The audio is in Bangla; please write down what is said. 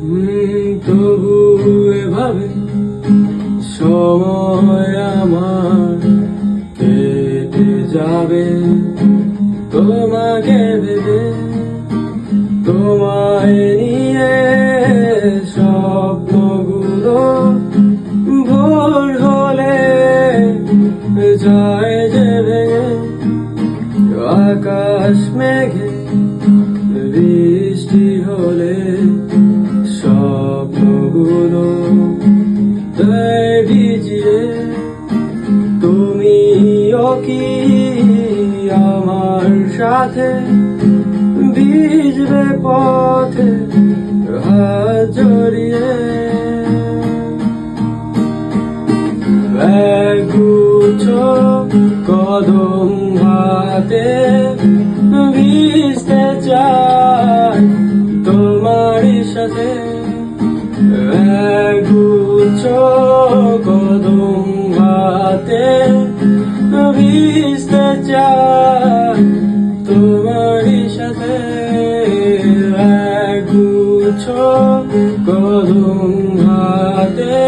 তবু এভাবে সময় আমার কেটে যাবে তোমাকে ভেবে, তোমায় নিয়ে স্বপ্নগুলো ভোর হলে যায় যে ভেঙে। আকাশ মেঘে বৃষ্টি হলে স্বপ্নগুলো দেয় ভিজিয়ে। তুমিও কি আমার সাথে ভিজবে পথে হাত জড়িয়ে? একগুচ্ছ কদম হাতে ভিজতে চাই তোমারই সাথে। একগুচ্ছ কদম হাতে ভিজতে চাই তোমারই সাথে। একগুচ্ছ কদম হাতে